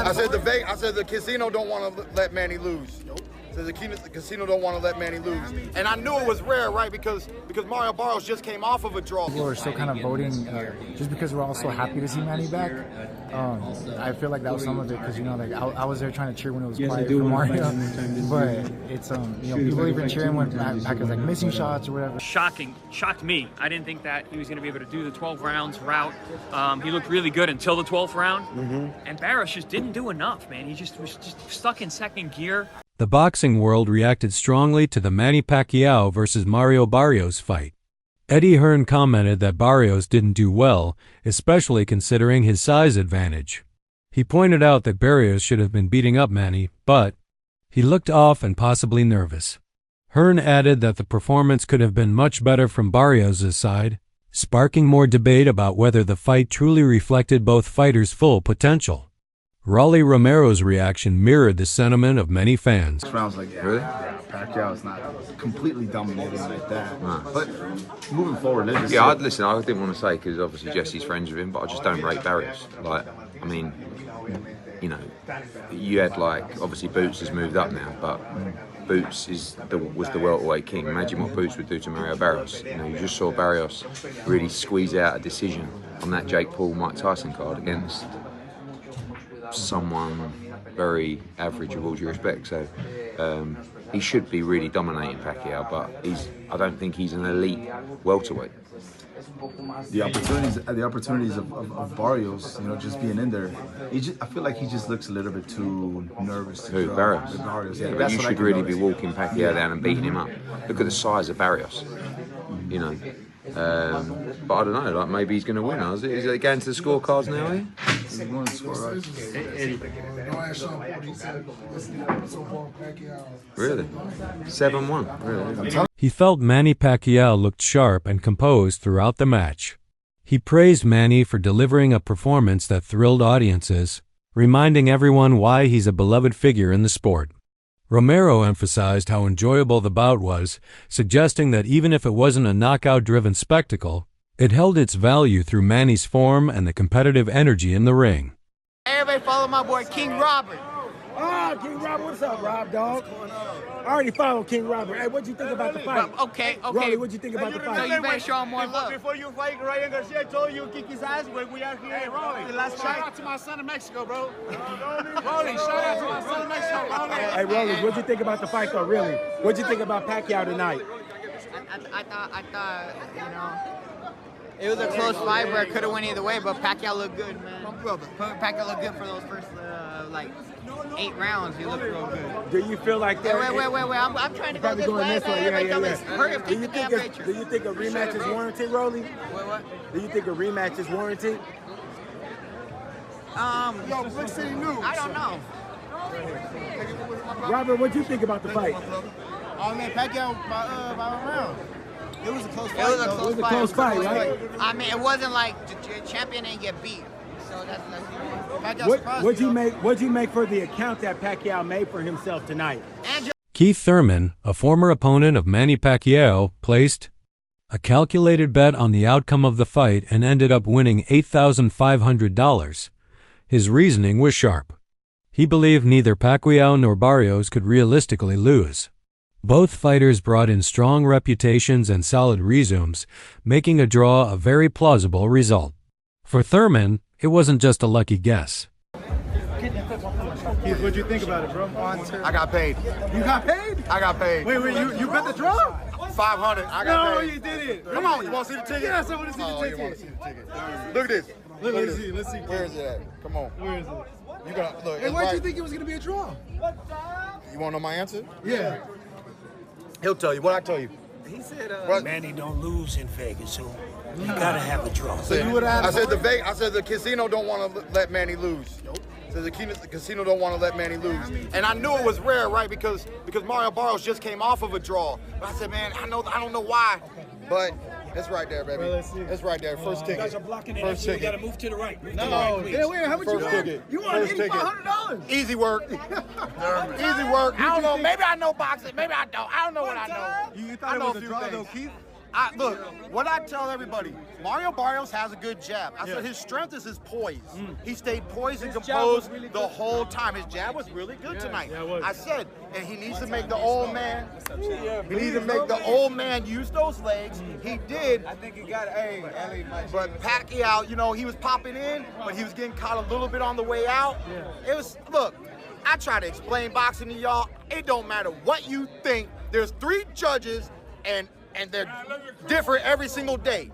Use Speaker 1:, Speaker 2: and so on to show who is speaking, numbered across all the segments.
Speaker 1: I said the casino don't want to let Manny lose. So the casino don't want to let Manny lose. And I knew it was rare, right? Because Mario Barrios just came off of a draw.
Speaker 2: People are still kind of voting just because we're all so happy to see Manny back. I feel like that was some of it because, you know, like I was there trying to cheer when it was quiet for Mario. But it's, you know, people even cheering when Pacquiao's like missing shots or whatever.
Speaker 3: Shocked me. I didn't think that he was going to be able to do the 12 rounds route. He looked really good until the 12th round. And Barrios just didn't do enough, man. He just was stuck in second gear.
Speaker 4: The boxing world reacted strongly to the Manny Pacquiao versus Mario Barrios fight. Eddie Hearn commented that Barrios didn't do well, especially considering his size advantage. He pointed out that Barrios should have been beating up Manny, but he looked off and possibly nervous. Hearn added that the performance could have been much better from Barrios' side, sparking more debate about whether the fight truly reflected both fighters' full potential. Rolly Romero's reaction mirrored the sentiment of many fans.
Speaker 5: This round's like, really? Pacquiao is not completely dominating like that. But moving forward,
Speaker 6: listen, I didn't want to say because obviously Jesse's friends with him, but I just don't rate Barrios. Like, I mean, you know, you had like, obviously Boots has moved up now, but Boots was the welterweight king. Imagine what Boots would do to Mario Barrios. You know, you just saw Barrios really squeeze out a decision on that Jake Paul-Mike Tyson card against someone very average with all due respect. So he should be really dominating Pacquiao, but I don't think he's an elite welterweight.
Speaker 5: The opportunities of Barrios, you know, just being in there, I feel like he just looks a little bit too nervous.
Speaker 6: Who, Barrios?
Speaker 5: Yeah,
Speaker 6: but you should really be walking Pacquiao down and beating him up. Look at the size of Barrios, you know. But I don't know, like maybe he's going to win. Is it going to the scorecards now? Really? 7-1. Really?
Speaker 4: He felt Manny Pacquiao looked sharp and composed throughout the match. He praised Manny for delivering a performance that thrilled audiences, reminding everyone why he's a beloved figure in the sport. Romero emphasized how enjoyable the bout was, suggesting that even if it wasn't a knockout-driven spectacle, it held its value through Manny's form and the competitive energy in the ring.
Speaker 7: Everybody follow my boy King Robbery.
Speaker 8: Oh, King Robert, what's up, Rob, dog? I already followed King Robert. Hey, what'd you think about the fight?
Speaker 7: Okay.
Speaker 8: Rolly, what'd you think about the fight?
Speaker 7: So you better show him more love.
Speaker 9: Before you fight Ryan Garcia, I told you kick his ass when we are here. Hey, Rolly, the last shout out to my son in Mexico, bro. Rolly, shout out to my son in Mexico, Rolly.
Speaker 8: Hey, Rolly, what'd you think about the fight, though, really? What'd you think about Pacquiao tonight?
Speaker 7: I thought, you know, it was a close fight where it could have went either way, but Pacquiao looked good, man. Pacquiao looked good for those first, 8 rounds. He looked real good.
Speaker 8: Do you feel like that?
Speaker 7: Wait. I'm trying to go this way.
Speaker 8: Do you think a rematch is warranted, Rolly?
Speaker 7: What?
Speaker 8: Do you think a rematch is warranted?
Speaker 9: Yo, Brick City News.
Speaker 7: I don't know.
Speaker 8: Robert, what'd you think about the fight?
Speaker 9: Oh, man, Pacquiao by a round. It was a close fight.
Speaker 7: It was a close fight,
Speaker 8: right?
Speaker 7: I mean, it wasn't like the champion didn't get beat. So
Speaker 8: What'd you make for the account that Pacquiao made for himself tonight?
Speaker 4: Keith Thurman, a former opponent of Manny Pacquiao, placed a calculated bet on the outcome of the fight and ended up winning $8,500. His reasoning was sharp. He believed neither Pacquiao nor Barrios could realistically lose. Both fighters brought in strong reputations and solid resumes, making a draw a very plausible result. For Thurman, it wasn't just a lucky guess.
Speaker 5: Keith, what'd you think about it, bro?
Speaker 1: I got paid.
Speaker 5: You got paid?
Speaker 1: I got paid.
Speaker 5: Wait, you bet the draw?
Speaker 1: 500. I got paid.
Speaker 5: No, you didn't.
Speaker 1: Come on, you want to see the ticket?
Speaker 5: Yes, I want to see the ticket.
Speaker 1: You want to see the ticket? Look at this.
Speaker 5: Let's see.
Speaker 1: Where is it at? Come on.
Speaker 5: Where is it?
Speaker 1: You got look.
Speaker 5: Hey, why'd you think it was gonna be a draw?
Speaker 1: You want to know my answer?
Speaker 5: Yeah.
Speaker 1: He'll tell you. What I tell you?
Speaker 8: He said,
Speaker 10: Manny don't lose in Vegas, so you gotta have a draw.
Speaker 1: So you would have. I said the casino don't want to let Manny lose. So the casino don't want to let Manny lose. And I knew it was rare, right? Because Mario Barrios just came off of a draw. But I said, man, I don't know why, but it's right there, baby. It's right there. First ticket.
Speaker 10: You guys are blocking it.
Speaker 1: First ticket.
Speaker 10: You gotta move to the right. Move to
Speaker 5: No,
Speaker 10: the right, please.
Speaker 5: wait, how much you want? You want $8,500?
Speaker 1: Easy work. Easy work. I don't know. Maybe I know boxing. Maybe I don't. I don't know what I know.
Speaker 5: You thought it was a draw, though, Keith?
Speaker 1: Look, what I tell everybody, Mario Barrios has a good jab. I said his strength is his poise. He stayed poised and composed the whole time. His jab was really good tonight. I said, and he needs to make the old man. He needs to make the old man use those legs. He did. I think he got but Pacquiao, you know, he was popping in, but he was getting caught a little bit on the way out. It was, look, I try to explain boxing to y'all. It don't matter what you think. There's 3 judges, and they're different every single day.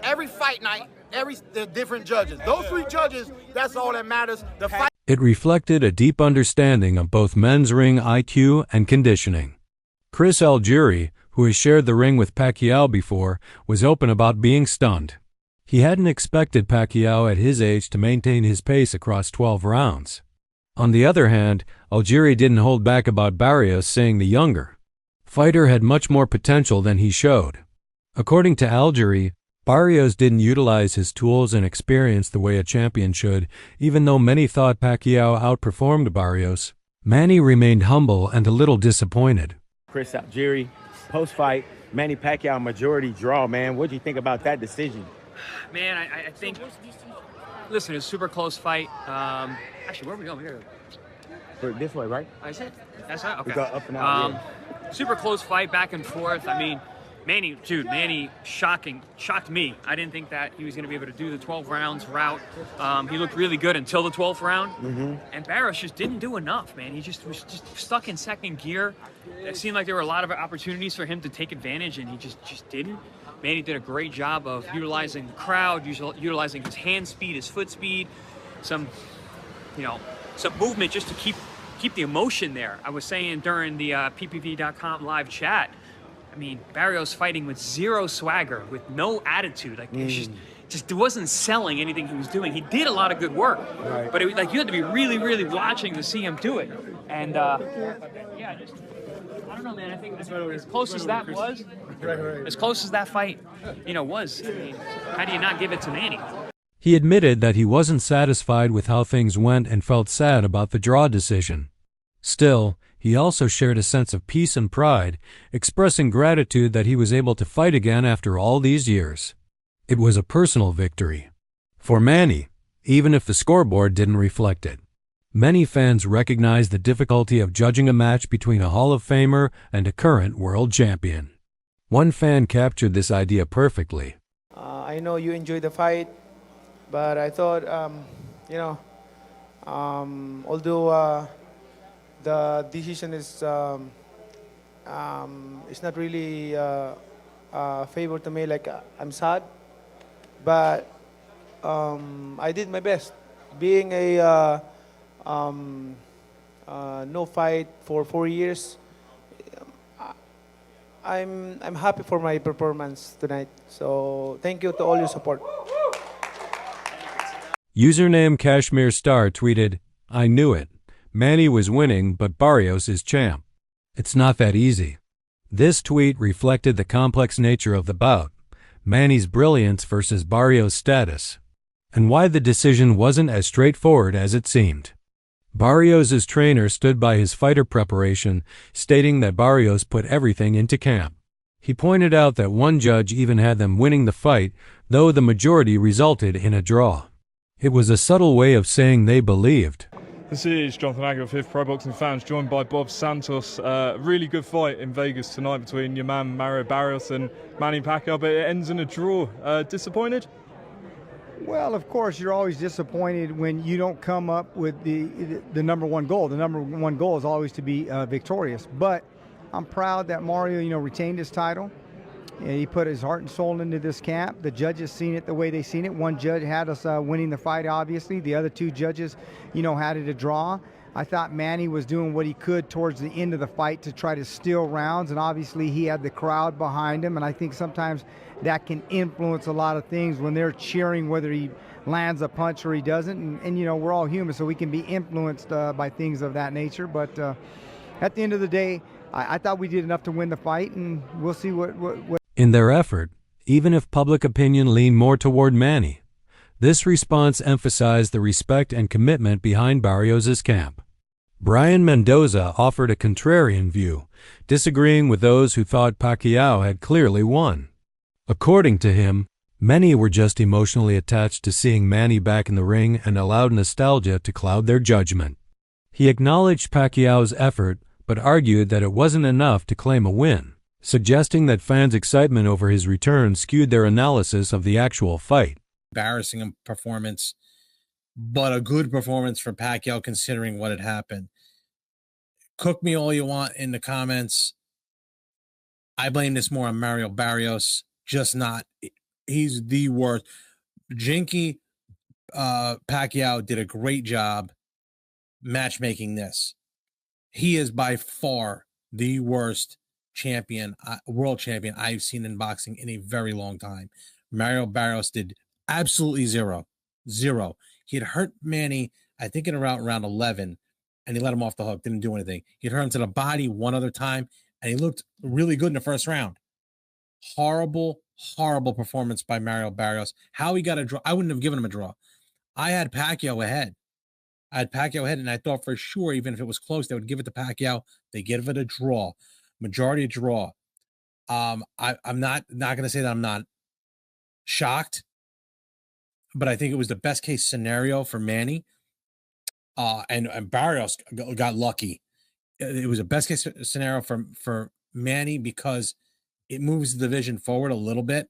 Speaker 1: Every fight night, they're different judges. Those 3 judges, that's all that matters. The fight.
Speaker 4: It reflected a deep understanding of both men's ring IQ and conditioning. Chris Algieri, who has shared the ring with Pacquiao before, was open about being stunned. He hadn't expected Pacquiao at his age to maintain his pace across 12 rounds. On the other hand, Algieri didn't hold back about Barrios, saying the younger fighter had much more potential than he showed. According to Algieri, Barrios didn't utilize his tools and experience the way a champion should, even though many thought Pacquiao outperformed Barrios. Manny remained humble and a little disappointed.
Speaker 11: Chris Algieri, post-fight, Manny Pacquiao majority draw, man. What do you think about that decision?
Speaker 3: Man, I think, listen, it's a super close fight. Actually, where are we going? We gotta
Speaker 11: go this way, right?
Speaker 3: Is it? That's right? Okay.
Speaker 11: We go up and out,
Speaker 3: Super close fight, back and forth. I mean, Manny shocked me. I didn't think that he was going to be able to do the 12 rounds route. He looked really good until the 12th round. And Barrios just didn't do enough, man. He just was stuck in second gear. It seemed like there were a lot of opportunities for him to take advantage, and he just didn't. Manny did a great job of utilizing the crowd, utilizing his hand speed, his foot speed, some movement just to keep the emotion there. I was saying during the PPV.com live chat, I mean, Barrios fighting with zero swagger, with no attitude. Like, it just wasn't selling anything he was doing. He did a lot of good work, but you had to be really, really watching to see him do it. And I don't know, man. I think as close as that was, as close as that fight, was. I mean, how do you not give it to Manny?
Speaker 4: He admitted that he wasn't satisfied with how things went and felt sad about the draw decision. Still, he also shared a sense of peace and pride, expressing gratitude that he was able to fight again after all these years. It was a personal victory for Manny, even if the scoreboard didn't reflect it. Many fans recognize the difficulty of judging a match between a Hall of Famer and a current world champion. One fan captured this idea perfectly.
Speaker 12: I know you enjoyed the fight, but I thought, although the decision is it's not really favor to me. Like, I'm sad, but I did my best. Being a no fight for 4 years, I'm happy for my performance tonight. So thank you to all your support.
Speaker 4: Username Kashmir Star tweeted, "I knew it. Manny was winning, but Barrios is champ. It's not that easy." This tweet reflected the complex nature of the bout, Manny's brilliance versus Barrios' status, and why the decision wasn't as straightforward as it seemed. Barrios' trainer stood by his fighter preparation, stating that Barrios put everything into camp. He pointed out that one judge even had them winning the fight, though the majority resulted in a draw. It was a subtle way of saying they believed.
Speaker 13: This is Jonathan Agger of Fifth Pro Boxing Fans, joined by Bob Santos. Really good fight in Vegas tonight between your man Mario Barrios and Manny Pacquiao, but it ends in a draw. Disappointed?
Speaker 14: Well, of course, you're always disappointed when you don't come up with the number one goal. The number one goal is always to be victorious. But I'm proud that Mario, retained his title. He put his heart and soul into this camp. The judges seen it the way they seen it. One judge had us winning the fight, obviously. The other two judges, had it a draw. I thought Manny was doing what he could towards the end of the fight to try to steal rounds, and obviously he had the crowd behind him, and I think sometimes that can influence a lot of things when they're cheering whether he lands a punch or he doesn't. And we're all human, so we can be influenced by things of that nature. But at the end of the day, I thought we did enough to win the fight, and we'll see what.
Speaker 4: In their effort, even if public opinion leaned more toward Manny, this response emphasized the respect and commitment behind Barrios' camp. Brian Mendoza offered a contrarian view, disagreeing with those who thought Pacquiao had clearly won. According to him, many were just emotionally attached to seeing Manny back in the ring and allowed nostalgia to cloud their judgment. He acknowledged Pacquiao's effort, but argued that it wasn't enough to claim a win, suggesting that fans' excitement over his return skewed their analysis of the actual fight.
Speaker 15: Embarrassing performance, but a good performance for Pacquiao considering what had happened. Cook me all you want in the comments. I blame this more on Mario Barrios. Just not. He's the worst. Jinky Pacquiao did a great job matchmaking this. He is by far the worst world champion I've seen in boxing in a very long time. Mario Barrios did absolutely zero. He had hurt Manny, I think, in around round 11, and he let him off the hook. Didn't do anything. He hurt him to the body one other time, and he looked really good in the first round. Horrible performance by Mario Barrios. How he got a draw, I wouldn't have given him a draw. I had Pacquiao ahead. And I thought for sure, even if it was close, they would give it to Pacquiao. They give it a draw, majority draw. I'm not going to say that I'm not shocked, but I think it was the best case scenario for Manny. And Barrios got lucky. It was a best case scenario for Manny because it moves the division forward a little bit,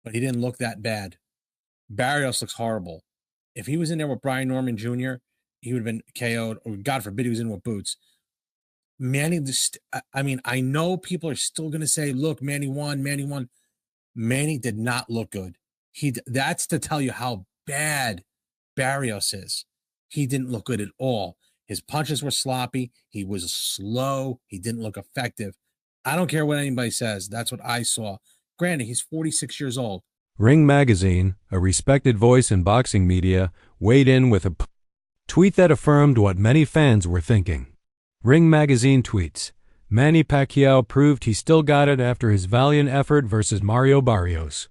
Speaker 15: but he didn't look that bad. Barrios looks horrible. If he was in there with Brian Norman Jr., he would have been KO'd, or God forbid he was in with Boots. Manny, I know people are still going to say, look, Manny won. Manny did not look good. That's to tell you how bad Barrios is. He didn't look good at all. His punches were sloppy. He was slow. He didn't look effective. I don't care what anybody says. That's what I saw. Granted, he's 46 years old.
Speaker 4: Ring Magazine, a respected voice in boxing media, weighed in with a tweet that affirmed what many fans were thinking. Ring Magazine tweets, Manny Pacquiao proved he still got it after his valiant effort versus Mario Barrios.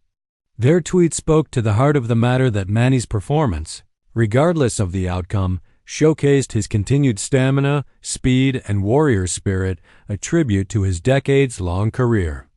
Speaker 4: Their tweet spoke to the heart of the matter that Manny's performance, regardless of the outcome, showcased his continued stamina, speed, and warrior spirit, a tribute to his decades-long career.